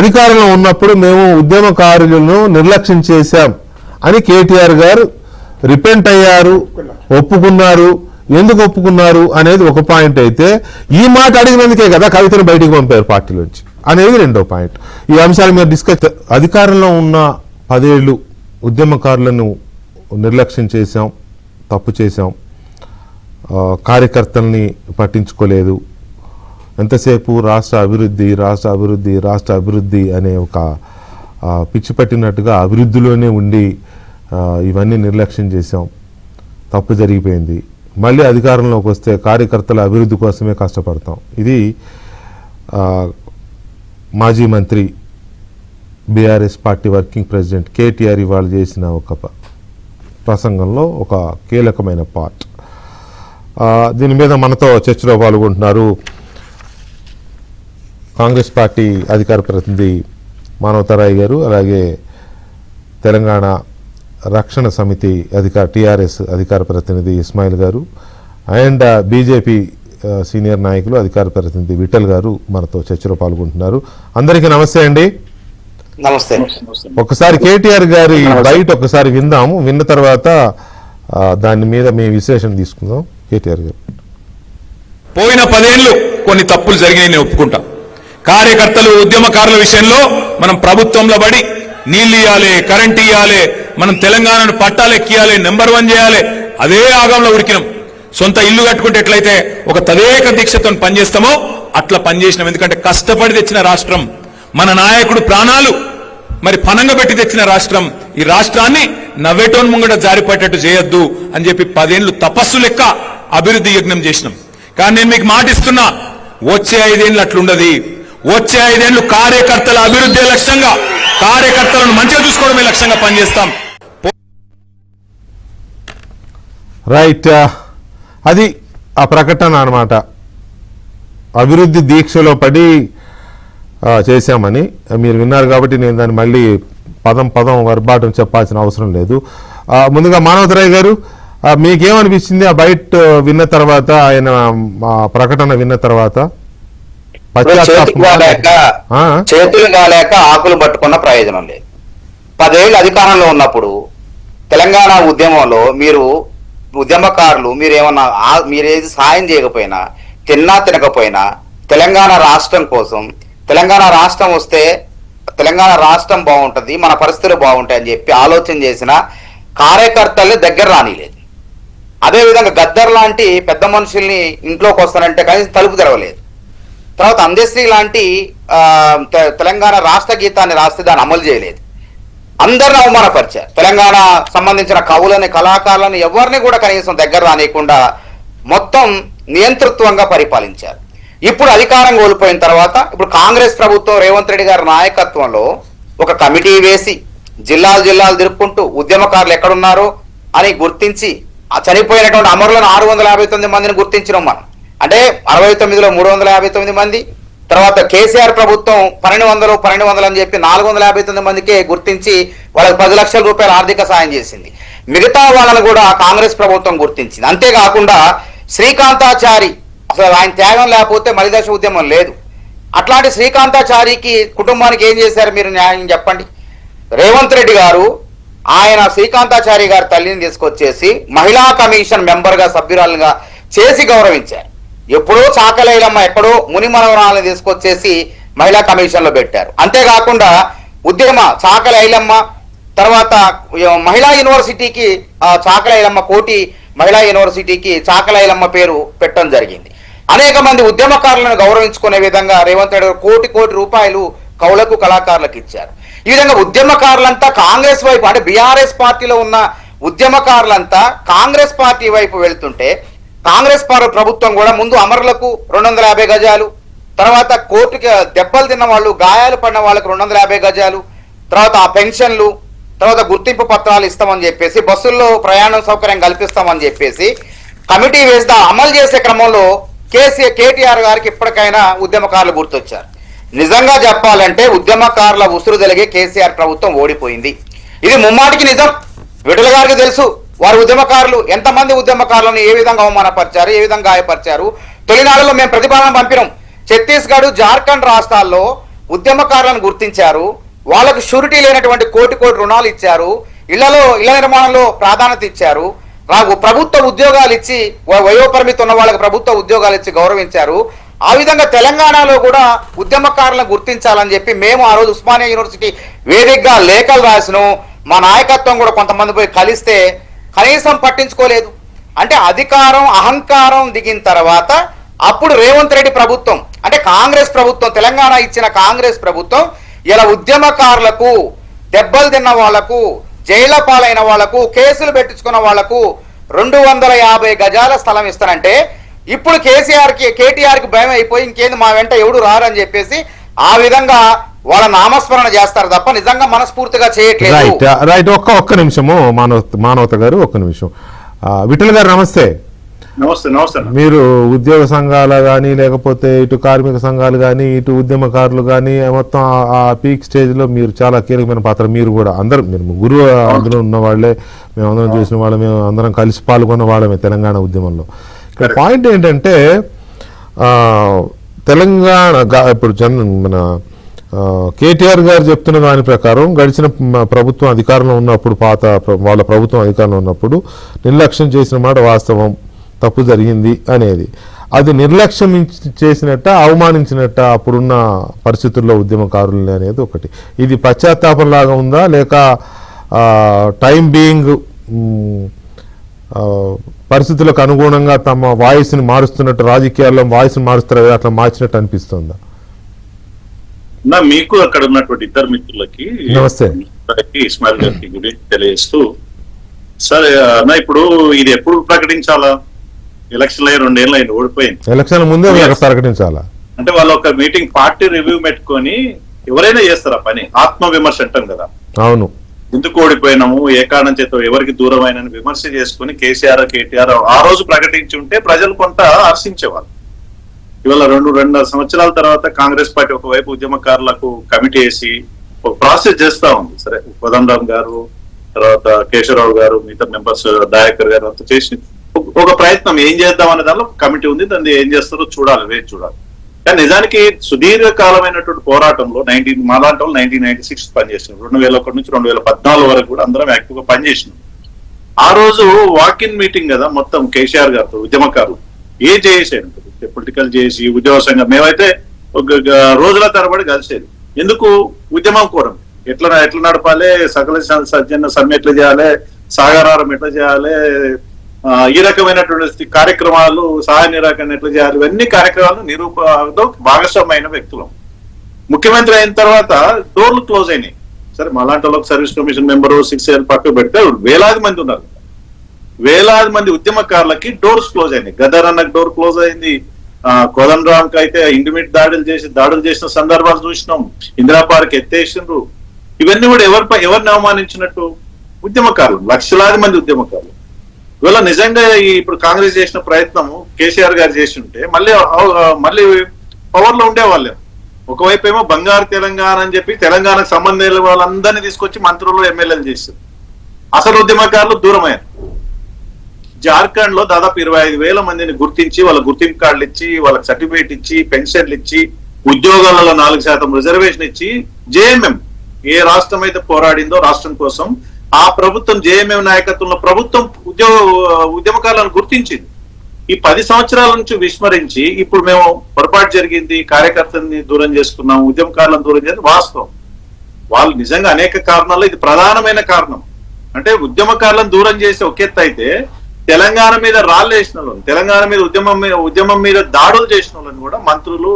అధికారంలో ఉన్నప్పుడు మేము ఉద్యమకారులను నిర్లక్ష్యం చేశాం అని కేటీఆర్ గారు రిపెంట్ అయ్యారు, ఒప్పుకున్నారు. ఎందుకు ఒప్పుకున్నారు అనేది ఒక పాయింట్ అయితే, ఈ మాట అడిగినందుకే కదా కవితను బయటికి పంపారు పార్టీలోంచి అనేది రెండో పాయింట్. ఈ అంశాలు మీరు డిస్కస్. అధికారంలో ఉన్న 10 ఏళ్ళు ఉద్యమకారులను నిర్లక్ష్యం చేశాం, తప్పు చేశాం, కార్యకర్తల్ని పట్టించుకోలేదు, ఎంతసేపు రాష్ట్ర అభివృద్ధి రాష్ట్ర అభివృద్ధి రాష్ట్ర అభివృద్ధి అనే ఒక పిచ్చి పట్టినట్టుగా అభివృద్ధిలోనే ఉండి ఇవన్నీ నిర్లక్ష్యం చేశాం, తప్పు జరిగిపోయింది. మళ్ళీ అధికారంలోకి వస్తే కార్యకర్తల అభివృద్ధి కోసమే కష్టపడతాం. ఇది మాజీ మంత్రి BRS party working president KTR ఇవాళ చేసిన ఒక ప్రసంగంలో ఒక కీలకమైన పార్ట్. దీని మీద మనతో చర్చలో పాల్గొంటున్నారు కాంగ్రెస్ పార్టీ అధికార ప్రతినిధి మానవతరాయ్ గారు, అలాగే తెలంగాణ రక్షణ సమితి టీఆర్ఎస్ అధికార ప్రతినిధి ఇస్మాయిల్ గారు, అండ్ బీజేపీ సీనియర్ నాయకులు అధికార ప్రతినిధి విఠల్ గారు మనతో చర్చలో పాల్గొంటున్నారు. అందరికీ నమస్తే అండి. నమస్తే. ఒకసారి కేటీఆర్ గారి బయట ఒకసారి విందాము, విన్న తర్వాత దాని మీద మేము విశ్లేషణ తీసుకుందాం. కేటీఆర్ గారు, పోయిన 10 ఏళ్ళు కొన్ని తప్పులు జరిగినాయి, నేను ఒప్పుకుంటా. కార్యకర్తలు ఉద్యమకారుల విషయంలో మనం ప్రభుత్వంలో పడి నీళ్లు ఇవ్వాలి, కరెంట్ ఇవ్వాలి, మనం తెలంగాణను పట్టాలెక్కియాలి, నెంబర్ 1 చేయాలి, అదే ఆగంలో ఉరికినాం. సొంత ఇల్లు కట్టుకుంటే ఎట్లయితే ఒక తదేక దీక్షతో పనిచేస్తామో అట్లా పనిచేసినాం. ఎందుకంటే కష్టపడి తెచ్చిన రాష్ట్రం, మన నాయకుడు ప్రాణాలు మరి పనంగా పెట్టి తెచ్చిన రాష్ట్రం. ఈ రాష్ట్రాన్ని నవ్వేటోన్ ముంగట జారిపట్టేట్టు చేయొద్దు అని చెప్పి 10 ఏళ్ళు తపస్సు లెక్క అభివృద్ధి యజ్ఞం చేసినాం. కానీ నేను మీకు మాటిస్తున్నా, వచ్చే 5 ఏళ్ళు అట్లుండదు. వచ్చే 5 ఏళ్ళు కార్యకర్తల అభివృద్ధి లక్ష్యంగా, కార్యకర్తలను మంచిగా చూసుకోవడమే లక్ష్యంగా పనిచేస్తాం. రైట్, అది ఆ ప్రకటన అన్నమాట. అభివృద్ధి దీక్షలో పడి చేశామని మీరు విన్నారు కాబట్టి నేను దాన్ని మళ్ళీ పదం వర్బాటం చెప్పాల్సిన అవసరం లేదు. ముందుగా మానవతరాయ్ గారు, మీకేమనిపించింది ఆ బయట విన్న తర్వాత, ఆయన ప్రకటన విన్న తర్వాత? చేతులు కాలేక ఆకులు పట్టుకున్న ప్రయోజనం లేదు. 10 ఏళ్ళు అధికారంలో ఉన్నప్పుడు తెలంగాణ ఉద్యమంలో మీరు ఉద్యమకారులు మీరేది సాయం చేయకపోయినా, తిన్నా తినకపోయినా, తెలంగాణ రాష్ట్రం కోసం, తెలంగాణ రాష్ట్రం వస్తే తెలంగాణ రాష్ట్రం బాగుంటుంది, మన పరిస్థితులు బాగుంటాయి అని చెప్పి ఆలోచన చేసిన కార్యకర్తల్ని దగ్గర రానిలేదు. అదేవిధంగా గద్దర్ లాంటి పెద్ద మనుషుల్ని ఇంట్లోకి వస్తానంటే కనీసం తలుపు తెరవలేదు. తర్వాత అందశ్రీ లాంటి తెలంగాణ రాష్ట్ర గీతాన్ని రాస్తే దాన్ని అమలు చేయలేదు. అందరిని అవమానపరిచారు. తెలంగాణ సంబంధించిన కవులని, కళాకారులను ఎవరిని కూడా కనీసం దగ్గర రానియకుండా మొత్తం నియంతృత్వంగా పరిపాలించారు. ఇప్పుడు అధికారం కోల్పోయిన తర్వాత ఇప్పుడు కాంగ్రెస్ ప్రభుత్వం రేవంత్ రెడ్డి గారి నాయకత్వంలో ఒక కమిటీ వేసి జిల్లాలు తిరుక్కుంటూ ఉద్యమకారులు ఎక్కడున్నారో అని గుర్తించి ఆ చనిపోయినటువంటి అమరులను 659 మందిని గుర్తించినాం మనం. అంటే 69లో 359 మంది, తర్వాత కేసీఆర్ ప్రభుత్వం 1200 అని చెప్పి 459 మందికే గుర్తించి వాళ్ళకి 10 లక్షల రూపాయల ఆర్థిక సాయం చేసింది. మిగతా వాళ్ళను కూడా కాంగ్రెస్ ప్రభుత్వం గుర్తించింది. అంతేకాకుండా శ్రీకాంతాచారి, అసలు ఆయన త్యాగం లేకపోతే మలిదశ ఉద్యమం లేదు. అట్లాంటి శ్రీకాంతాచారికి కుటుంబానికి ఏం చేశారు మీరు న్యాయం చెప్పండి. రేవంత్ రెడ్డి గారు ఆయన శ్రీకాంతాచారి గారి తల్లిని తీసుకొచ్చేసి మహిళా కమిషన్ మెంబర్గా, సభ్యురాలుగా చేసి గౌరవించారు. ఎప్పుడో చాకలైలమ్మ ఎక్కడో ముని మనవరాలను తీసుకొచ్చేసి మహిళా కమిషన్లో పెట్టారు. అంతేకాకుండా చాకలైలమ్మ తర్వాత మహిళా యూనివర్సిటీకి చాకలైలమ్మ, కోటి మహిళా యూనివర్సిటీకి చాకలైలమ్మ పేరు పెట్టడం జరిగింది. అనేక మంది ఉద్యమకారులను గౌరవించుకునే విధంగా రేవంత్ రెడ్డి గారు కోటి రూపాయలు కవులకు, కళాకారులకు ఇచ్చారు. ఈ విధంగా ఉద్యమకారులంతా కాంగ్రెస్ వైపు, అంటే బీఆర్ఎస్ పార్టీలో ఉన్న ఉద్యమకారులంతా కాంగ్రెస్ పార్టీ వైపు వెళ్తుంటే, కాంగ్రెస్ ప్రభుత్వం కూడా ముందు అమరులకు 250 గజాలు, తర్వాత కోర్టుకి దెబ్బలు తిన్న వాళ్ళు, గాయాలు పడిన వాళ్ళకు 250 గజాలు, తర్వాత ఆ పెన్షన్లు, తర్వాత గుర్తింపు పత్రాలు ఇస్తామని చెప్పేసి, బస్సుల్లో ప్రయాణం సౌకర్యం కల్పిస్తామని చెప్పేసి కమిటీ వేసి అమలు చేసే క్రమంలో కేటీఆర్ గారికి ఇప్పటికైనా ఉద్యమకారులు గుర్తొచ్చారు. నిజంగా చెప్పాలంటే ఉద్యమకారుల ఉసురు తెలిగే కేసీఆర్ ప్రభుత్వం ఓడిపోయింది. ఇది ముమ్మాటికి నిజం. విఠల గారికి తెలుసు వారి ఉద్యమకారులు ఎంతమంది ఉద్యమకారులను ఏ విధంగా అవమానపరిచారు, ఏ విధంగా గాయపరిచారు. తొలినాడులో మేము ప్రతిపాదన పంపినాం. ఛత్తీస్గఢ్, జార్ఖండ్ రాష్ట్రాల్లో ఉద్యమకారులను గుర్తించారు, వాళ్ళకు షూరిటీ లేనటువంటి కోటి రుణాలు ఇచ్చారు, ఇళ్ల నిర్మాణంలో ప్రాధాన్యత ఇచ్చారు, ప్రభుత్వ ఉద్యోగాలు ఇచ్చి వయోపరిమితి ఉన్న వాళ్ళకి ప్రభుత్వ ఉద్యోగాలు ఇచ్చి గౌరవించారు. ఆ విధంగా తెలంగాణలో కూడా ఉద్యమకారులను గుర్తించాలని చెప్పి మేము ఆ రోజు ఉస్మానియా యూనివర్సిటీ వేదికగా లేఖలు రాసినాం. మా నాయకత్వం కూడా కొంతమంది పోయి కలిస్తే కనీసం పట్టించుకోలేదు. అంటే అధికారం అహంకారం దిగిన తర్వాత అప్పుడు రేవంత్ రెడ్డి ప్రభుత్వం అంటే కాంగ్రెస్ ప్రభుత్వం, తెలంగాణ ఇచ్చిన కాంగ్రెస్ ప్రభుత్వం ఇలా ఉద్యమకారులకు, దెబ్బలు తిన్న వాళ్లకు, జైళ్ల పాలైన వాళ్లకు, కేసులు పెట్టించుకున్న వాళ్లకు 250 గజాల స్థలం ఇస్తానంటే ఇప్పుడు కేటీఆర్ కి భయం అయిపోయి ఇంకేంది మా వెంట ఎవడు రారని చెప్పేసి ఆ విధంగా వాళ్ళ నామస్మరణ చేస్తారు తప్ప నిజంగా మనస్ఫూర్తిగా చేయట్లేదు. రైట్ ఒక్క నిమిషము మానవత గారు, ఒక్క నిమిషం. విఠల్ గారు నమస్తే. నమస్తే. నమస్తే. మీరు ఉద్యోగ సంఘాలు కానీ లేకపోతే ఇటు కార్మిక సంఘాలు కానీ ఇటు ఉద్యమకారులు కానీ మొత్తం ఆ పీక్ స్టేజ్ లో మీరు చాలా కీలకమైన పాత్ర. మీరు కూడా అందరూ, మీరు ముగ్గురు అందులో ఉన్న వాళ్ళే, మేము అందరం చేసిన వాళ్ళే, మేము అందరం కలిసి పాల్గొన్న వాళ్ళమే తెలంగాణ ఉద్యమంలో. ఇక్కడ పాయింట్ ఏంటంటే తెలంగాణ ఇప్పుడు మన కేటీఆర్ గారు చెప్తున్న దాని ప్రకారం గడిచిన ప్రభుత్వం అధికారంలో ఉన్నప్పుడు, వాళ్ళ ప్రభుత్వం అధికారంలో ఉన్నప్పుడు నిర్లక్ష్యం చేసిన మాట వాస్తవం, తప్పు జరిగింది అనేది. అది నిర్లక్ష్యం చేసినట్ట, అవమానించినట్ట అప్పుడున్న పరిస్థితుల్లో ఉద్యమకారులని అనేది ఒకటి. ఇది పశ్చాత్తాపం లాగా ఉందా, లేక టైం బీయింగ్ పరిస్థితులకు అనుగుణంగా తమ వాయిస్ని మారుస్తున్నట్టు, రాజకీయాల్లో వాయిస్ని మారుస్తారు అట్లా మార్చినట్టు అనిపిస్తుందా? మీకు అక్కడ ఉన్నటువంటి ఇద్దరు మిత్రులకి నమస్తే. ఇస్మాయిల్ గారికి గురించి తెలియజేస్తూ, సరే అన్న ఇప్పుడు ఇది ఎప్పుడు ప్రకటించాలా? ఎలక్షన్ అయ్యి 2 ఏళ్ళు అయింది, ఓడిపోయింది. ఎలక్షన్ ముందే ప్రకటించాలా అంటే వాళ్ళు ఒక మీటింగ్, పార్టీ రివ్యూ పెట్టుకొని ఎవరైనా చేస్తారా పని? ఆత్మ విమర్శ అంటాం కదా. అవును. ఎందుకు ఓడిపోయినాము, ఏ కారణం చేత ఎవరికి దూరం అయిన విమర్శ చేసుకుని కేసీఆర్ కేటీఆర్ ఆ రోజు ప్రకటించి ఉంటే ప్రజలు కొంత హర్షించేవాళ్ళు. ఇవాళ 2.5 సంవత్సరాల తర్వాత కాంగ్రెస్ పార్టీ ఒకవైపు ఉద్యమకారులకు కమిటీ వేసి ఒక ప్రాసెస్ చేస్తా ఉంది. సరే, కోదండరామ్ గారు, తర్వాత కేశవరావు గారు, మిగతా మెంబర్స్, దయాకర్ గారు అంతా చేసి ఒక ప్రయత్నం ఏం చేద్దాం అనే దానిలో కమిటీ ఉంది. దాన్ని ఏం చేస్తారో చూడాలి, వేచి చూడాలి. కానీ నిజానికి సుదీర్ఘకాలమైనటువంటి పోరాటంలో మాలాంటి వాళ్ళు 1996 పనిచేసినాం. 2001 నుంచి 2014 వరకు కూడా అందరం యాక్టివ్ గా పనిచేసినాం. ఆ రోజు వాకిన్ మీటింగ్ కదా మొత్తం కేసీఆర్ గారితో ఉద్యమకారులు ఏ చేసేది పొలిటికల్ చేసి ఉద్యోగ సంఘం మేమైతే రోజుల తరబడి కలిసేది. ఎందుకు? ఉద్యమం కోరం ఎట్లా నడపాలి, సకల సజ్జన సమ్మె ఎట్లా చేయాలి, సాగరారం ఎట్లా చేయాలి, ఈ రకమైనటువంటి కార్యక్రమాలు, సహాయ నిరాకరణ ఎట్లా చేయాలి, ఇవన్నీ కార్యక్రమాలు నిరూపణలో భాగస్వామైన వ్యక్తులం. ముఖ్యమంత్రి అయిన తర్వాత డోర్లు క్లోజ్ అయినాయి. సరే, మాలాంటి వాళ్ళకి సర్వీస్ కమిషన్ మెంబరు 6 ఏళ్ళు పక్కకు పెడితే వేలాది మంది ఉన్నారు. వేలాది మంది ఉద్యమకారులకి డోర్స్ క్లోజ్ అయినాయి. గదర్ అన్నకు డోర్ క్లోజ్ అయింది. కోదండరామ్ కి అయితే ఇంటిమేట్ దాడులు చేసిన సందర్భాలు చూసినాం. ఇందిరా పార్క్ ఎత్తేసిండ్రు. ఇవన్నీ కూడా ఎవరిని అవమానించినట్టు? ఉద్యమకారులు, లక్షలాది మంది ఉద్యమకారులు. ఇవాళ నిజంగా ఇప్పుడు కాంగ్రెస్ చేసిన ప్రయత్నము కేసీఆర్ గారు చేసి ఉంటే మళ్ళీ పవర్ లో ఉండేవాళ్ళే. ఒకవైపు ఏమో బంగారు తెలంగాణ అని చెప్పి తెలంగాణకు సంబంధించిన వాళ్ళందరినీ తీసుకొచ్చి మంత్రులు, ఎమ్మెల్యేలు చేశారు. అసలు ఉద్యమకారులు దూరమయ్యారు. జార్ఖండ్ లో దాదాపు 25,000 మందిని గుర్తించి వాళ్ళ గుర్తింపు కార్డులు ఇచ్చి, వాళ్ళకి సర్టిఫికేట్ ఇచ్చి, పెన్షన్లు ఇచ్చి, ఉద్యోగాలలో 4% రిజర్వేషన్ ఇచ్చి, జేఎంఎం ఏ రాష్ట్రం అయితే పోరాడిందో రాష్ట్రం కోసం ఆ ప్రభుత్వం, జేఎంఎం నాయకత్వంలో ప్రభుత్వం ఉద్యమకారులను గుర్తించింది. ఈ 10 సంవత్సరాల నుంచి విస్మరించి ఇప్పుడు మేము పొరపాటు జరిగింది, కార్యకర్తల్ని దూరం చేసుకున్నాం, ఉద్యమకారులను దూరం చేసి వాస్తవం. వాళ్ళు నిజంగా అనేక కారణాల్లో ఇది ప్రధానమైన కారణం. అంటే ఉద్యమకారులను దూరం చేసే ఒక ఎత్తు అయితే తెలంగాణ మీద రాళ్ళు వేసిన వాళ్ళని, తెలంగాణ మీద ఉద్యమం మీద దాడులు చేసిన వాళ్ళని కూడా మంత్రులు,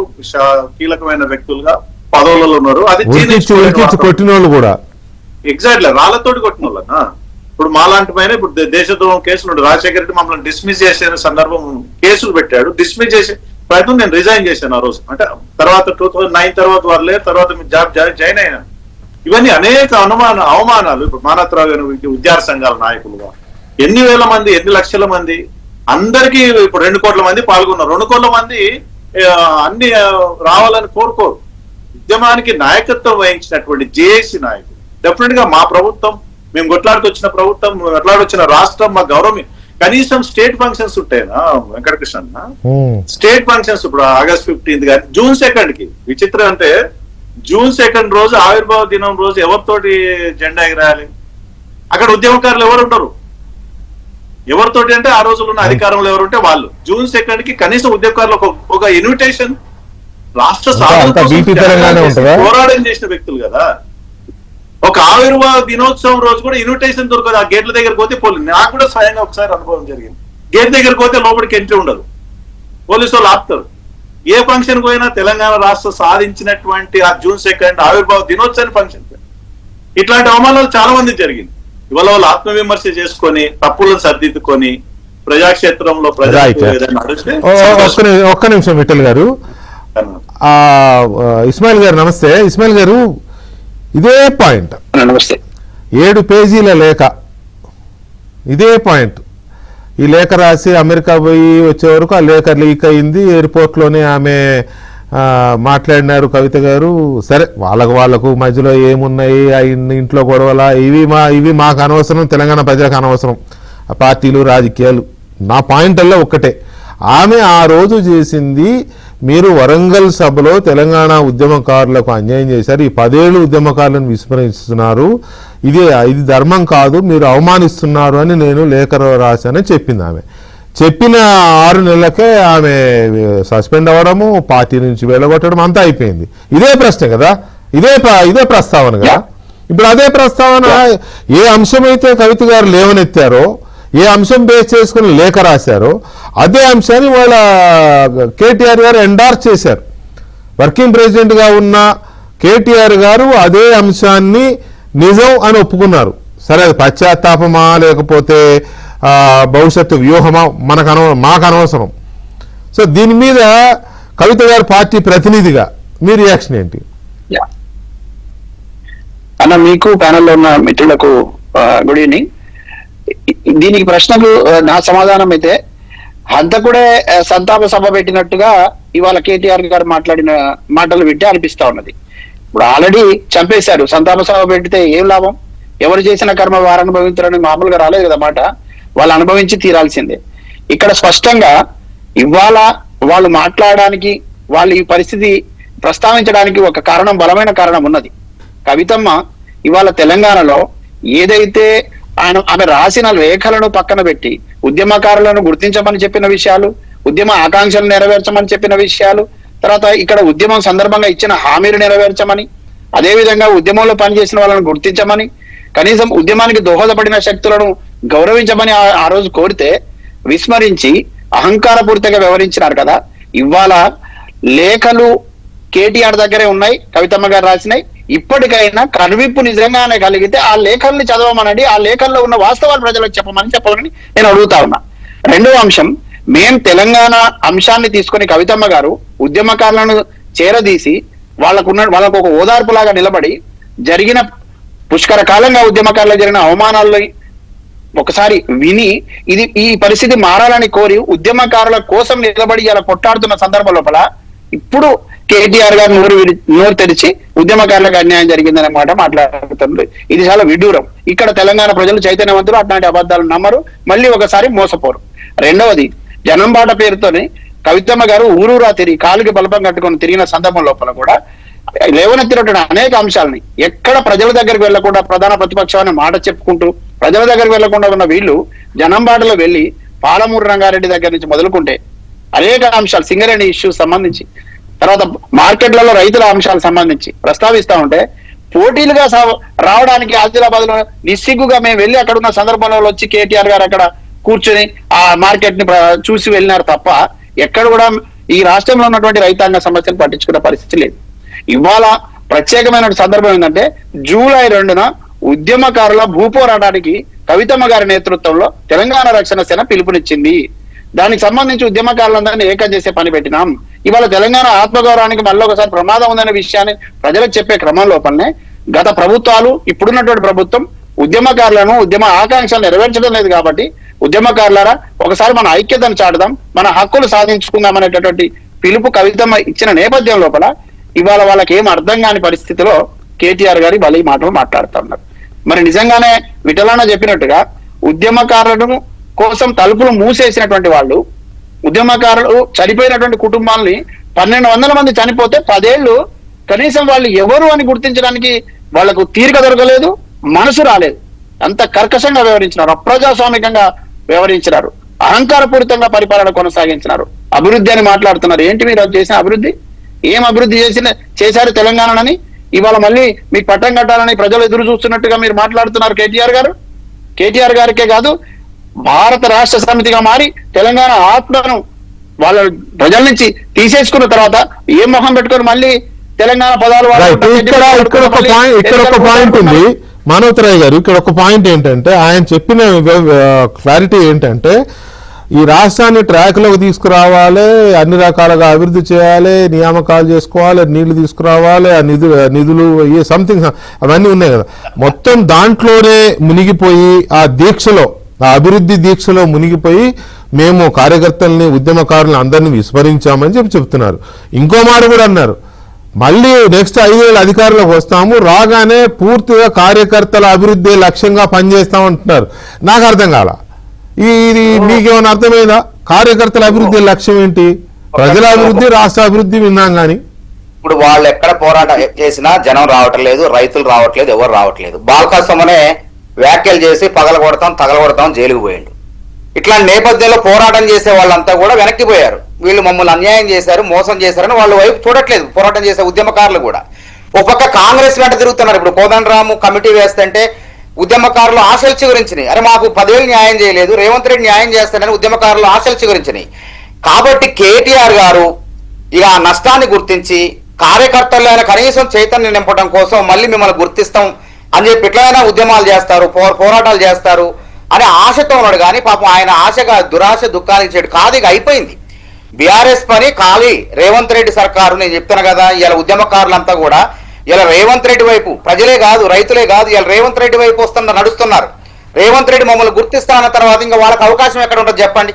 కీలకమైన వ్యక్తులుగా పదవులలో ఉన్నారు. అది కొట్టిన వాళ్ళు కూడా ఎగ్జాక్ట్లీ రాళ్లతోటి కొట్టిన వాళ్ళనా. ఇప్పుడు మాలాంటి పైన ఇప్పుడు దేశద్రోహం కేసులు రాజశేఖర రెడ్డి మమ్మల్ని డిస్మిస్ చేసిన సందర్భం కేసులు పెట్టాడు. డిస్మిస్ చేసే ప్రయత్నం నేను రిజైన్ చేశాను ఆ రోజు. అంటే తర్వాత 2009 తర్వాత వాళ్ళే తర్వాత జాబ్ జాయిన్ అయినాను. ఇవన్నీ అనేక అవమానాలు. ఇప్పుడు మానవరావు గారు విద్యార్థి సంఘాల నాయకులుగా ఎన్ని వేల మంది, ఎన్ని లక్షల మంది, అందరికీ ఇప్పుడు 2 కోట్ల మంది పాల్గొన్నారు. 2 కోట్ల మంది అన్ని రావాలని కోరుకోరు. ఉద్యమానికి నాయకత్వం వహించినటువంటి జేఏసీ నాయకులు డెఫినెట్ గా మా ప్రభుత్వం, మేము కొట్లాడుకొచ్చిన ప్రభుత్వం, కొట్లాడొచ్చిన రాష్ట్రం మా గౌరవం. కనీసం స్టేట్ ఫంక్షన్స్ ఉంటాయినా వెంకటకృష్ణ, స్టేట్ ఫంక్షన్స్ ఇప్పుడు August 15 కానీ June 2 కి విచిత్రం అంటే జూన్ 2 రోజు ఆవిర్భావ దినం రోజు ఎవరితోటి జెండా ఎగరాయాలి? అక్కడ ఉద్యమకారులు ఎవరు ఉంటారు? ఎవరితోటి అంటే ఆ రోజుల్లో ఉన్న అధికారంలో ఎవరుంటే వాళ్ళు. జూన్ 2 కనీసం ఉద్యమకారులకు ఒక ఇన్విటేషన్, రాష్ట్ర పోరాటం చేసిన వ్యక్తులు కదా. ఒక ఆవిర్భావ దినోత్సవం రోజు కూడా ఇన్విటేషన్ దొరకదు. ఆ గేట్ల దగ్గర పోతే పోలీసు, నాకు కూడా స్వయంగా ఒకసారి అనుభవం జరిగింది. గేట్ దగ్గర పోతే లోపలికి ఎంట్రీ ఉండదు, పోలీసు వాళ్ళు ఆపుతారు. ఏ ఫంక్షన్ పోయినా తెలంగాణ రాష్ట్రం సాధించినటువంటి ఆ జూన్ 2 ఆవిర్భావ దినోత్సవాన్ని ఫంక్షన్, ఇట్లాంటి అవమానాలు చాలా మంది జరిగింది. ఇవాళ వాళ్ళు ఆత్మవిమర్శ చేసుకొని తప్పులను సర్దిద్దుకొని ప్రజాక్షేత్రంలో ఒక్క నిమిషం విఠల్ గారు, ఇస్మాయిల్ గారు నమస్తే. ఇస్మాయిల్ గారు, ఇదే పాయింట్, నమస్తే. 7 పేజీల లేఖ, ఇదే పాయింట్. ఈ లేఖ రాసి అమెరికా పోయి వచ్చే వరకు ఆ లేఖ లీక్ అయింది. ఎయిర్పోర్ట్లోనే ఆమె మాట్లాడినారు కవిత గారు. సరే, వాళ్ళకు మధ్యలో ఏమున్నాయి, ఇంట్లో గొడవల, ఇవి మాకు అనవసరం, తెలంగాణ ప్రజలకు అనవసరం, ఆ పార్టీలు రాజకీయాలు. నా పాయింట్ ఒక్కటే, ఆమె ఆ రోజు చేసింది, మీరు వరంగల్ సభలో తెలంగాణ ఉద్యమకారులకు అన్యాయం చేశారు, ఈ 10 ఏళ్ళు ఉద్యమకారులను విస్మరిస్తున్నారు, ఇది ధర్మం కాదు, మీరు అవమానిస్తున్నారు అని నేను లేఖ రాశానని చెప్పింది. ఆమె చెప్పిన 6 నెలలకే ఆమె సస్పెండ్ అవ్వడము, పార్టీ నుంచి వెళ్ళగొట్టడం అంతా అయిపోయింది. ఇదే ప్రశ్న కదా, ఇదే ప్రస్తావన కదా. ఇప్పుడు అదే ప్రస్తావన ఏ అంశమైతే కవిత గారు లేవనెత్తారో, ఏ అంశం బేస్ చేసుకుని లేఖ రాశారో, అదే అంశాన్ని వాళ్ళ కేటీఆర్ గారు ఎండార్స్ చేశారు. వర్కింగ్ ప్రెసిడెంట్గా ఉన్న కేటీఆర్ గారు అదే అంశాన్ని నిజం అని ఒప్పుకున్నారు. సరే, అది పశ్చాత్తాపమా లేకపోతే భవిష్యత్తు వ్యూహమా మాకు అనవసరం. సో దీని మీద కవిత గారు పార్టీ ప్రతినిధిగా మీ రియాక్షన్ ఏంటి? అన్న, మీకు ప్యానెల్లో ఉన్న మిత్రులకు గుడ్ ఈవినింగ్. దీనికి ప్రశ్నకు నా సమాధానం అయితే, హంతకుడే సంతాప సభ పెట్టినట్టుగా ఇవాళ కేటీఆర్ గారు మాట్లాడిన మాటలు వింటే అనిపిస్తా ఉన్నది. ఇప్పుడు ఆల్రెడీ చంపేశారు, సంతాప సభ పెడితే ఏం లాభం? ఎవరు చేసిన కర్మ వారు అనుభవించారని మామూలుగా రాలేదు కదా మాట, వాళ్ళు అనుభవించి తీరాల్సిందే. ఇక్కడ స్పష్టంగా ఇవాళ వాళ్ళు మాట్లాడడానికి, వాళ్ళు ఈ పరిస్థితి ప్రస్తావించడానికి ఒక కారణం, బలమైన కారణం ఉన్నది. కవితమ్మ ఇవాళ తెలంగాణలో ఏదైతే ఆమె రాసిన లేఖలను పక్కన పెట్టి ఉద్యమకారులను గుర్తించమని చెప్పిన విషయాలు, ఉద్యమ ఆకాంక్షలు నెరవేర్చమని చెప్పిన విషయాలు, తర్వాత ఇక్కడ ఉద్యమం సందర్భంగా ఇచ్చిన హామీలు నెరవేర్చమని, అదేవిధంగా ఉద్యమంలో పనిచేసిన వాళ్ళను గుర్తించమని, కనీసం ఉద్యమానికి దోహదపడిన శక్తులను గౌరవించమని ఆ రోజు కోరితే విస్మరించి అహంకారపూరితంగా వ్యవహరించినారు కదా. ఇవాళ లేఖలు కేటీఆర్ దగ్గరే ఉన్నాయి, కవితమ్మ గారు రాసినాయి. ఇప్పటికైనా కనువిప్పు నిజంగానే కలిగితే ఆ లేఖల్ని చదవమనండి, ఆ లేఖల్లో ఉన్న వాస్తవాలు ప్రజలకు చెప్పమని నేను అడుగుతా ఉన్నా. రెండవ అంశం, మేం తెలంగాణ అంశాన్ని తీసుకొని కవితమ్మ గారు ఉద్యమకారులను చేరదీసి వాళ్ళకు ఒక ఓదార్పులాగా నిలబడి జరిగిన పుష్కర కాలంగా ఉద్యమకారులకు జరిగిన అవమానాల్లో ఒకసారి విని ఈ పరిస్థితి మారాలని కోరి ఉద్యమకారుల కోసం నిలబడి ఇలా కొట్టాడుతున్న సందర్భం లోపల ఇప్పుడు కేటీఆర్ గారు నోరు తెరిచి ఉద్యమకారులకు అన్యాయం జరిగిందనే మాట మాట్లాడుతుంది. ఇది చాలా విడ్డూరం. ఇక్కడ తెలంగాణ ప్రజలు చైతన్యవంతులు, అట్లాంటి అబద్ధాలు నమ్మరు, మళ్ళీ ఒకసారి మోసపోరు. రెండవది, జనంబాట పేరుతోనే కవితమ్మ గారు ఊరూరా తిరిగి కాలుకి బలపం కట్టుకొని తిరిగిన సందర్భం లోపల కూడా లేవనెత్తినటువంటి అనేక అంశాలని ఎక్కడ ప్రజల దగ్గరికి వెళ్లకుండా ప్రధాన ప్రతిపక్షాన్ని మాట చెప్పుకుంటూ ప్రజల దగ్గరికి వెళ్లకుండా ఉన్న వీళ్ళు జనంబాటలో వెళ్లి పాలమూరు రంగారెడ్డి దగ్గర నుంచి మొదలుకుంటే అనేక అంశాలు, సింగరేణి ఇష్యూస్ సంబంధించి, తర్వాత మార్కెట్లలో రైతుల అంశాలకు సంబంధించి ప్రస్తావిస్తా ఉంటే పోటీలుగా రావడానికి ఆదిలాబాద్ లో నిస్సిగ్గుగా మేము వెళ్ళి అక్కడ ఉన్న సందర్భంలో వచ్చి కేటీఆర్ గారు అక్కడ కూర్చొని ఆ మార్కెట్ ని చూసి వెళ్ళినారు తప్ప ఎక్కడ కూడా ఈ రాష్ట్రంలో ఉన్నటువంటి రైతాంగ సమస్యలు పట్టించుకునే పరిస్థితి లేదు. ఇవాళ ప్రత్యేకమైన సందర్భం ఏంటంటే జూలై 2న ఉద్యమకారుల భూపోరాటానికి కవితమ్మ గారి నేతృత్వంలో తెలంగాణ రక్షణ సేన పిలుపునిచ్చింది. దానికి సంబంధించి ఉద్యమకారులందరినీ ఏకం చేసే పని పెట్టినాం. ఇవాళ తెలంగాణ ఆత్మగౌరవానికి మళ్ళీ ఒకసారి ప్రమాదం ఉందనే విషయాన్ని ప్రజలకు చెప్పే క్రమం లోపలనే గత ప్రభుత్వాలు, ఇప్పుడున్నటువంటి ప్రభుత్వం ఉద్యమకారులను, ఉద్యమ ఆకాంక్షలు నెరవేర్చడం లేదు. కాబట్టి ఉద్యమకారులారా ఒకసారి మన ఐక్యతను చాటుదాం, మన హక్కులు సాధించుకుందాం అనేటటువంటి పిలుపు కవితమ్మ ఇచ్చిన నేపథ్యం లోపల ఇవాళ వాళ్ళకి ఏం అర్థం కాని పరిస్థితిలో కేటీఆర్ గారి బలి మాటలు మాట్లాడుతూ ఉన్నారు. మరి నిజంగానే విఠలన్న చెప్పినట్టుగా ఉద్యమకారులను కోసం తలుపులు మూసేసినటువంటి వాళ్ళు, ఉద్యమకారులు చనిపోయినటువంటి కుటుంబాలని 1200 మంది చనిపోతే 10 ఏళ్లు కనీసం వాళ్ళు ఎవరు అని గుర్తించడానికి వాళ్లకు తీరిక దొరకలేదు, మనసు రాలేదు. అంత కర్కశంగా వ్యవహరించినారు, అప్రజాస్వామికంగా వ్యవహరించినారు, అహంకారపూరితంగా పరిపాలన కొనసాగించినారు. అభివృద్ధి అని మాట్లాడుతున్నారు. ఏంటి మీరు చేసిన అభివృద్ధి? ఏం అభివృద్ధి చేశారు తెలంగాణని? ఇవాళ మళ్ళీ మీకు పట్టం కట్టాలని ప్రజలు ఎదురు చూస్తున్నట్టుగా మీరు మాట్లాడుతున్నారు కేటీఆర్ గారు. కేటీఆర్ గారికే కాదు, భారత రాష్ట్ర సమితిగా మారి తెలంగాణ ఆత్మను వాళ్ళ ప్రజల నుంచి తీసేసుకున్న తర్వాత ఏం మొహం పెట్టుకొని మళ్ళీ తెలంగాణ పదాలు ఇక్కడ ఒక పాయింట్ ఉంది మానవతరాయ్ గారు. ఇక్కడ ఒక పాయింట్ ఏంటంటే ఆయన చెప్పిన క్లారిటీ ఏంటంటే ఈ రాష్ట్రాన్ని ట్రాక్ లోకి తీసుకురావాలి, అన్ని రకాలుగా అభివృద్ధి చేయాలి, నియామకాలు చేసుకోవాలి, నీళ్లు తీసుకురావాలి, ఆ నిధులు సంథింగ్ అవన్నీ ఉన్నాయి కదా, మొత్తం దాంట్లోనే మునిగిపోయి ఆ దీక్షలో, ఆ అభివృద్ధి దీక్షలో మునిగిపోయి మేము కార్యకర్తల్ని ఉద్యమకారులను అందరినీ విస్మరించామని చెప్తున్నారు. ఇంకో మాట కూడా అన్నారు, మళ్ళీ నెక్స్ట్ 5 ఏళ్ళ అధికారంలోకి వస్తాము, రాగానే పూర్తిగా కార్యకర్తల అభివృద్ధి లక్ష్యంగా పనిచేస్తామంటున్నారు. నాకు అర్థం కాల, ఇది మీకేమైనా అర్థమైందా? కార్యకర్తల అభివృద్ధి లక్ష్యం ఏంటి? ప్రజల అభివృద్ధి, రాష్ట్ర అభివృద్ధి విన్నాం కానీ ఇప్పుడు వాళ్ళు ఎక్కడ పోరాటం చేసినా జనం రావట్లేదు, రైతులు రావట్లేదు, ఎవరు రావట్లేదు. బాల్కాసమనే వ్యాఖ్యలు చేసి పగలగొడతాం, తగలగొడతాం, జైలుకు పోయిండు. ఇట్లాంటి నేపథ్యంలో పోరాటం చేసే వాళ్ళంతా కూడా వెనక్కిపోయారు. వీళ్ళు మమ్మల్ని అన్యాయం చేశారు, మోసం చేశారని వాళ్ళ వైపు చూడట్లేదు పోరాటం చేసే ఉద్యమకారులు కూడా. ఒక పక్క కాంగ్రెస్ వెంట తిరుగుతున్నారు. ఇప్పుడు కోదండరాము కమిటీ వేస్తుంటే ఉద్యమకారులు ఆశలు చిగురించినాయి. అరే మాకు 10 ఏళ్ళు న్యాయం చేయలేదు, రేవంత్ రెడ్డి న్యాయం చేస్తానని ఉద్యమకారులు ఆశలు చిగురించినాయి. కాబట్టి కేటీఆర్ గారు ఇక ఆ నష్టాన్ని గుర్తించి కార్యకర్తల్లో ఆయన కనీసం చైతన్యం నింపడం కోసం మళ్ళీ మిమ్మల్ని గుర్తిస్తాం అని చెప్పి ఎట్లయినా ఉద్యమాలు చేస్తారు, పోరాటాలు చేస్తారు అనే ఆశతో ఉన్నాడు. కానీ పాపం ఆయన ఆశగా దురాశ దుఃఖానికి చెడు కాదు, ఇక అయిపోయింది. బీఆర్ఎస్ పని ఖాళీ. రేవంత్ రెడ్డి సర్కారు, నేను చెప్తాను కదా, ఇలా ఉద్యమకారులంతా కూడా ఇలా రేవంత్ రెడ్డి వైపు, ప్రజలే కాదు రైతులే కాదు, ఇలా రేవంత్ రెడ్డి వైపు నడుస్తున్నారు. రేవంత్ రెడ్డి మమ్మల్ని గుర్తిస్తాన్న తర్వాత ఇంకా వాళ్ళకి అవకాశం ఎక్కడ ఉంటుంది చెప్పండి.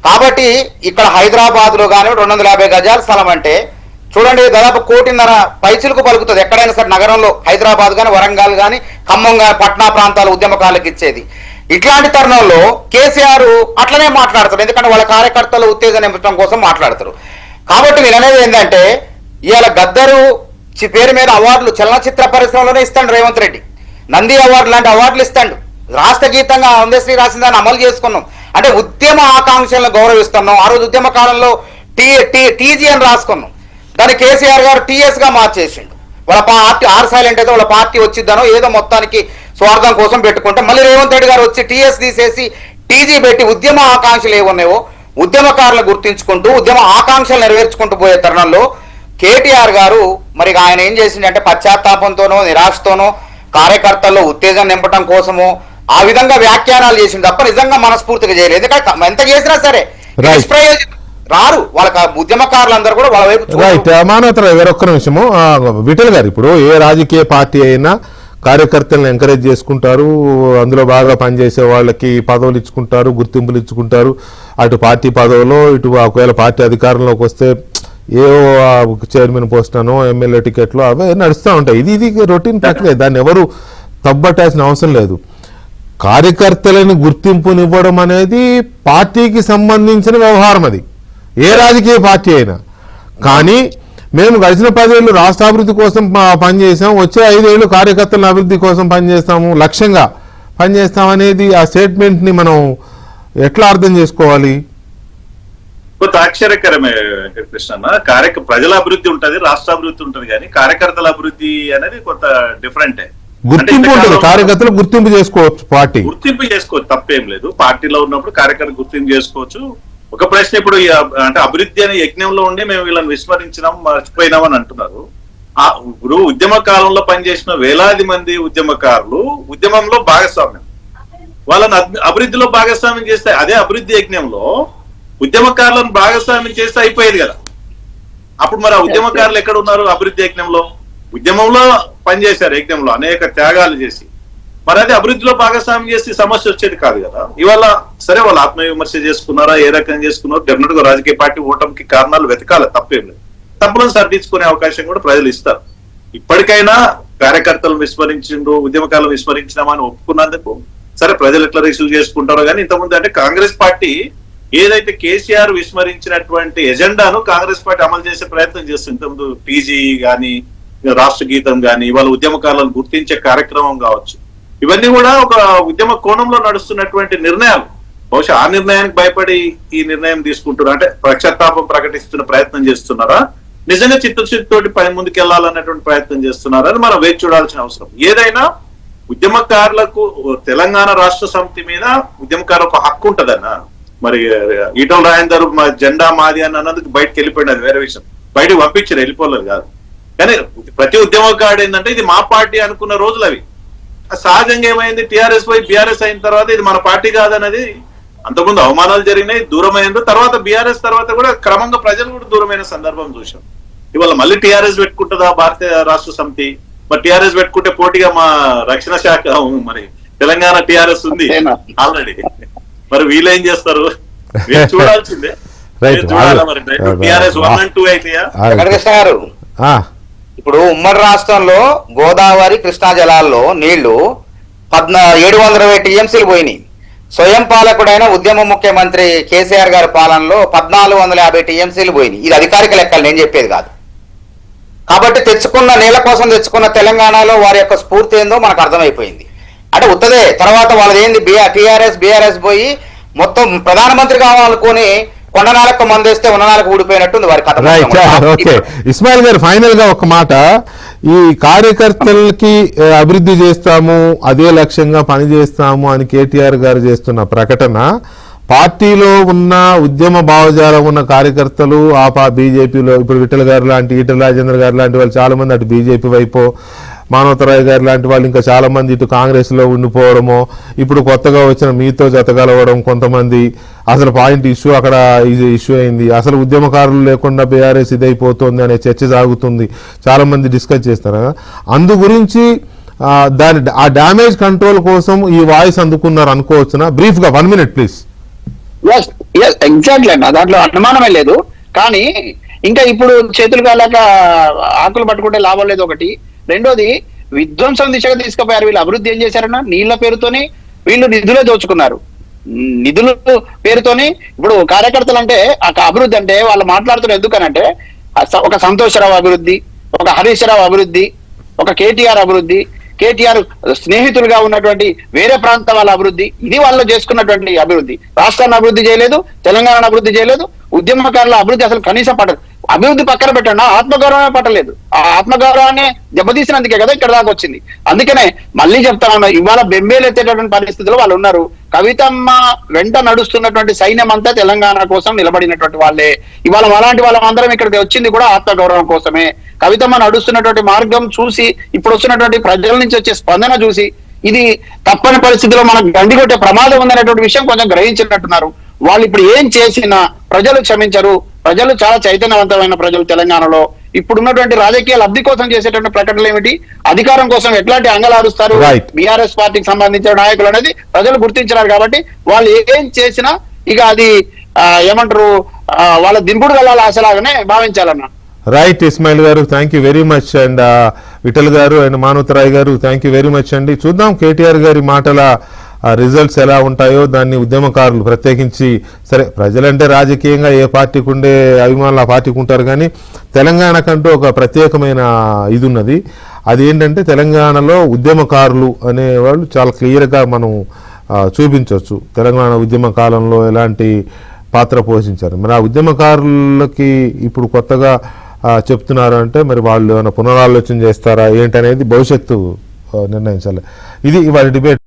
కాబట్టి ఇక్కడ హైదరాబాద్ లో కానీ 250 గజాల స్థలం అంటే చూడండి, దాదాపు 1.5 కోటి పైచిలకు పలుకుతుంది ఎక్కడైనా సరే నగరంలో, హైదరాబాద్ కానీ, వరంగల్ కానీ, ఖమ్మం కానీ, పట్నా ప్రాంతాల ఉద్యమకారులకు ఇచ్చేది. ఇట్లాంటి తరుణంలో కేసీఆర్ అట్లనే మాట్లాడతారు, ఎందుకంటే వాళ్ళ కార్యకర్తలు ఉత్తేజం నింపడం కోసం మాట్లాడతారు. కాబట్టి నేను అనేది ఏంటంటే ఇవాళ గద్దరు పేరు మీద అవార్డులు చలనచిత్ర పరిశ్రమలోనే ఇస్తాడు రేవంత్ రెడ్డి. నంది అవార్డు లాంటి అవార్డులు ఇస్తాడు. రాష్ట్ర గీతంగా అందశ్రీ రాసిన దాన్ని అమలు చేసుకున్నాం అంటే ఉద్యమ ఆకాంక్షలను గౌరవిస్తున్నాం. ఆ రోజు ఉద్యమ కాలంలో టీజీ అని రాసుకున్నాం, దాన్ని కేసీఆర్ గారు టీఎస్ గా మార్చేసిండు. వాళ్ళ పార్టీ ఆర్ సైలెంట్ అయితే వాళ్ళ పార్టీ వచ్చిద్దానో ఏదో మొత్తానికి స్వార్థం కోసం పెట్టుకుంటే మళ్ళీ రేవంత్ రెడ్డి గారు వచ్చి టీఎస్ తీసేసి టీజీ పెట్టి ఉద్యమ ఆకాంక్షలు ఏమున్నాయో ఉద్యమకారులను గుర్తించుకుంటూ ఉద్యమ ఆకాంక్షలు నెరవేర్చుకుంటూ పోయే తరుణంలో కేటీఆర్ గారు మరి ఆయన ఏం చేసిందంటే పశ్చాత్తాపంతోనో నిరాశతోనో కార్యకర్తల్లో ఉత్తేజం నింపడం కోసమో ఆ విధంగా వ్యాఖ్యానాలు చేసింది తప్ప నిజంగా మనస్ఫూర్తిగా చేయలేదు. ఎందుకంటే ఎంత చేసినా సరే రారు వాళ్ళకి ఉద్యమకారులందరూ కూడా వాళ్ళ వైపు. రైట్, మానవతరావు గారు ఒక్క నిమిషము. విఠల్ గారు, ఇప్పుడు ఏ రాజకీయ పార్టీ అయినా కార్యకర్తలను ఎంకరేజ్ చేసుకుంటారు, అందులో బాగా పనిచేసే వాళ్ళకి పదవులు ఇచ్చుకుంటారు, గుర్తింపులు ఇచ్చుకుంటారు. అటు పార్టీ పదవులో, ఇటు ఒకవేళ పార్టీ అధికారంలోకి వస్తే ఏవో చైర్మన్ పోస్ట్ అనో ఎమ్మెల్యే టికెట్లు అవే నడుస్తూ ఉంటాయి. ఇది రొటీన్ ప్రక్రియ, దాన్ని ఎవరు తప్పట్టాల్సిన అవసరం లేదు. కార్యకర్తలని గుర్తింపునివ్వడం అనేది పార్టీకి సంబంధించిన వ్యవహారం, అది ఏ రాజకీయ పార్టీ అయినా. కానీ మేము గడిచిన 10 ఏళ్ళు రాష్ట్ర అభివృద్ధి కోసం పనిచేసాం, వచ్చే 5 ఏళ్ళు కార్యకర్తల అభివృద్ధి కోసం పనిచేస్తాము, లక్ష్యంగా పనిచేస్తాం అనేది ఆ స్టేట్మెంట్ ని మనం ఎట్లా అర్థం చేసుకోవాలి? కొంత ఆశ్చర్యకరమే కృష్ణ. ప్రజల అభివృద్ధి ఉంటది, రాష్ట్ర అభివృద్ధి ఉంటది, కానీ కార్యకర్తల అభివృద్ధి అనేది కొంత డిఫరెంటే. గుర్తింపు ఉంటుంది, కార్యకర్తలు గుర్తింపు చేసుకోవచ్చు, పార్టీ గుర్తింపు చేసుకోవచ్చు, తప్పేం లేదు. పార్టీలో ఉన్నప్పుడు కార్యకర్తలు గుర్తింపు చేసుకోవచ్చు. ఒక ప్రశ్న, ఇప్పుడు అంటే అభివృద్ధి అనే యజ్ఞంలో ఉండి మేము వీళ్ళని విస్మరించినాం, మర్చిపోయినాం అని అంటున్నారు. ఇప్పుడు ఉద్యమ కాలంలో పనిచేసిన వేలాది మంది ఉద్యమకారులు ఉద్యమంలో భాగస్వామ్యం, వాళ్ళని అభివృద్ధిలో భాగస్వామ్యం చేస్తే అదే అభివృద్ధి యజ్ఞంలో ఉద్యమకారులను భాగస్వామ్యం చేస్తే అయిపోయేది కదా. అప్పుడు మరి ఆ ఉద్యమకారులు ఎక్కడ ఉన్నారు? అభివృద్ధి యజ్ఞంలో, ఉద్యమంలో పనిచేశారు, యజ్ఞంలో అనేక త్యాగాలు చేసి. మరి అది అభివృద్ధిలో భాగస్వామ్యం చేసి సమస్య వచ్చేది కాదు కదా. ఇవాళ సరే వాళ్ళు ఆత్మవిమర్శ చేసుకున్నారా, ఏ రకంగా చేసుకున్నారో డెఫినెట్ గా రాజకీయ పార్టీ ఓటమికి కారణాలు వెతకాలి, తప్పేం లేదు. తప్పులను సరిదిద్దుకునే అవకాశం కూడా ప్రజలు ఇస్తారు. ఇప్పటికైనా కార్యకర్తలను విస్మరించిండు, ఉద్యమకాలను విస్మరించినామని ఒప్పుకున్నందుకు సరే ప్రజలు ఎట్లా రిసీవ్ చేసుకుంటారో. కానీ ఇంతకుముందు అంటే కాంగ్రెస్ పార్టీ ఏదైతే కేసీఆర్ విస్మరించినటువంటి ఎజెండాను కాంగ్రెస్ పార్టీ అమలు చేసే ప్రయత్నం చేస్తుంది. ఇంతకుముందు టీజీ గాని రాష్ట్ర గీతం కానీ ఇవాళ ఉద్యమకారులను గుర్తించే కార్యక్రమం కావచ్చు, ఇవన్నీ కూడా ఒక ఉద్యమ కోణంలో నడుస్తున్నటువంటి నిర్ణయాలు. బహుశా ఆ నిర్ణయానికి భయపడి ఈ నిర్ణయం తీసుకుంటున్నారు, అంటే పశ్చాత్తాపం ప్రకటిస్తున్న ప్రయత్నం చేస్తున్నారా, నిజంగా చిత్తశుద్ధితోటి పై ముందుకు వెళ్ళాలన్నటువంటి ప్రయత్నం చేస్తున్నారా అని మనం వేచి చూడాల్సిన అవసరం. ఏదైనా ఉద్యమకారులకు తెలంగాణ రాష్ట్ర సమితి మీద ఉద్యమకారులకు హక్కు ఉంటదన్న. మరి ఈటల రాజేందర్ జెండా మాది అని అన్నందుకు బయటకు వెళ్ళిపోయింది, అది వేరే విషయం. బయటకు పంపించారు, వెళ్ళిపోలేదు కాదు. కానీ ప్రతి ఉద్యమకారుడు ఏంటంటే ఇది మా పార్టీ అనుకున్న రోజులు అవి. సహజంగా ఏమైంది, టీఆర్ఎస్ పోయి బీఆర్ఎస్ అయిన తర్వాత ఇది మన పార్టీ కాదన్నది, అంతకుముందు అవమానాలు జరిగినాయి, దూరమైంది. తర్వాత బీఆర్ఎస్ తర్వాత కూడా క్రమంగా ప్రజలు కూడా దూరమైన సందర్భం చూసాం. ఇవాళ మళ్ళీ టీఆర్ఎస్ పెట్టుకుంటుందా భారతీయ రాష్ట్ర సమితి? మరి టీఆర్ఎస్ పెట్టుకుంటే పోటీగా మా రక్షణ శాఖ మరి తెలంగాణ టీఆర్ఎస్ ఉంది ఆల్రెడీ. మరి వీళ్ళేం చేస్తారు చూడాల్సిందే. TRS 1 and 2 అయితేయా? వెంకటకృష్ణ గారు, ఇప్పుడు ఉమ్మడి రాష్ట్రంలో గోదావరి కృష్ణా జలాల్లో నీళ్లు 720 టీఎంసీలు పోయినాయి. స్వయం పాలకుడైన ఉద్యమ ముఖ్యమంత్రి కేసీఆర్ గారి పాలనలో 1450 టీఎంసీలు పోయినాయి. ఇది అధికారిక లెక్కలు, నేను చెప్పేది కాదు. కాబట్టి తెచ్చుకున్న నీళ్ల కోసం తెచ్చుకున్న తెలంగాణలో వారి యొక్క స్ఫూర్తి ఏందో మనకు అర్థమైపోయింది. అంటే ఉత్తదే తర్వాత వాళ్ళది ఏంది, టీఆర్ఎస్ బీఆర్ఎస్ పోయి మొత్తం ప్రధానమంత్రి కావాలనుకుని కొండనాలకు మందేస్తే ఉన్ననాలకు ఊడిపోయినట్టుంది వారి కథ. ఓకే ఇస్మాయిల్ గారు, ఫైనల్ గా ఒక మాట, ఈ కార్యకర్తలకి అభివృద్ధి చేస్తాము, అదే లక్ష్యంగా పనిచేస్తాము అని కేటీఆర్ గారు చేస్తున్న ప్రకటన పార్టీలో ఉన్న ఉద్యమ భావజాలం ఉన్న కార్యకర్తలు బీజేపీలో ఇప్పుడు విఠల్ గారు లాంటి, ఈటల రాజేందర్ గారు లాంటి వాళ్ళు చాలా మంది అటు బీజేపీ వైపు, మానవతరాయ్ గారు లాంటి వాళ్ళు ఇంకా చాలా మంది ఇటు కాంగ్రెస్ లో ఉండిపోవడము, ఇప్పుడు కొత్తగా వచ్చిన మీతో జతగలవడం కొంతమంది, అసలు పాయింట్ ఇష్యూ అక్కడ ఇష్యూ అయింది, అసలు ఉద్యమకారులు లేకుండా బీఆర్ఎస్ ఇదైపోతుంది అనే చర్చ సాగుతుంది, చాలా మంది డిస్కస్ చేస్తారు. అందు గురించి ఆ డ్యామేజ్ కంట్రోల్ కోసం ఈ వాయిస్ అందుకున్నారు అనుకోవచ్చునా? బ్రీఫ్ గా 1 minute ప్లీజ్. ఎగ్జాక్ట్లీ అన్న, దాంట్లో అనుమానమే లేదు. కానీ ఇంకా ఇప్పుడు చేతులు కాలేక ఆకులు పట్టుకుంటే లాభం లేదు ఒకటి. రెండోది, విధ్వంసం దిశగా తీసుకుపోయారు. వీళ్ళు అభివృద్ధి ఏం చేశారన్నా, నీళ్ల పేరుతోని వీళ్ళు నిధులే దోచుకున్నారు. నిధుల పేరుతోని ఇప్పుడు కార్యకర్తలు అంటే అభివృద్ధి అంటే వాళ్ళు మాట్లాడుతున్నారు ఎందుకనంటే, ఒక సంతోషరావు అభివృద్ధి, ఒక హరీష్ రావు అభివృద్ధి, ఒక కేటీఆర్ అభివృద్ధి, కేటీఆర్ స్నేహితులుగా ఉన్నటువంటి వేరే ప్రాంతం వాళ్ళ అభివృద్ధి, ఇది వాళ్ళు చేసుకున్నటువంటి అభివృద్ధి. రాష్ట్రాన్ని అభివృద్ధి చేయలేదు, తెలంగాణ అభివృద్ధి చేయలేదు, ఉద్యమకారుల అభివృద్ధి అసలు కనీసం పడదు. అభివృద్ధి పక్కన పెట్టండి, ఆత్మగౌరవమే పట్టలేదు. ఆ ఆత్మగౌరవాన్ని దెబ్బతీసినందుకే కదా ఇక్కడ దాకా వచ్చింది. అందుకనే మళ్ళీ చెప్తా ఉన్నా, ఇవాళ బెంబేలు ఎత్తేటటువంటి పరిస్థితుల్లో వాళ్ళు ఉన్నారు. కవితమ్మ వెంట నడుస్తున్నటువంటి సైన్యం అంతా తెలంగాణ కోసం నిలబడినటువంటి వాళ్ళే. ఇవాళ అలాంటి వాళ్ళందరం ఇక్కడికి వచ్చింది కూడా ఆత్మగౌరవం కోసమే. కవితమ్మ నడుస్తున్నటువంటి మార్గం చూసి, ఇప్పుడు వస్తున్నటువంటి ప్రజల నుంచి వచ్చే స్పందన చూసి, ఇది తప్పని పరిస్థితిలో మనకు గండి కొట్టే ప్రమాదం ఉందనేటువంటి విషయం కొంచెం గ్రహించినట్టున్నారు. వాళ్ళు ఇప్పుడు ఏం చేసినా ప్రజలు క్షమించరు. ప్రజలు చాలా చైతన్యవంతమైన ప్రజలు తెలంగాణలో. ఇప్పుడు ఉన్నటువంటి రాజకీయ లబ్ధి కోసం చేసేటువంటి ప్రకటనలు ఏమిటి, అధికారం కోసం ఎట్లాంటి అంగలారుస్తారు బీఆర్ఎస్ పార్టీకి సంబంధించిన నాయకులు అనేది ప్రజలు గుర్తించినారు. కాబట్టి వాళ్ళు ఏం చేసినా ఇక అది ఏమంటారు, వాళ్ళ దింపుడు గల ఆశలాగానే భావించాలన్నా. Right Ismail garu, thank you very much. And Vithal garu and మానవతరాయ్ గారు, థ్యాంక్ యూ వెరీ మచ్ అండి. చూద్దాం కేటీఆర్ గారి మాటల రిజల్ట్స్ ఎలా ఉంటాయో. దాన్ని ఉద్యమకారులు ప్రత్యేకించి, సరే ప్రజలంటే రాజకీయంగా ఏ పార్టీకి ఉండే అభిమానులు ఆ పార్టీకి ఉంటారు, కానీ తెలంగాణకంటూ ఒక ప్రత్యేకమైన ఇది ఉన్నది. అది ఏంటంటే తెలంగాణలో ఉద్యమకారులు అనేవాళ్ళు చాలా క్లియర్గా మనం చూపించవచ్చు తెలంగాణ ఉద్యమ కాలంలో ఎలాంటి పాత్ర పోషించారు. మరి ఆ ఉద్యమకారులకి ఇప్పుడు కొత్తగా చెప్తున్నారు అంటే మరి వాళ్ళు ఏమైనా పునరాలోచన చేస్తారా ఏంటనేది భవిష్యత్తు నిర్ణయించాలి. ఇది ఇవాళ డిబేట్.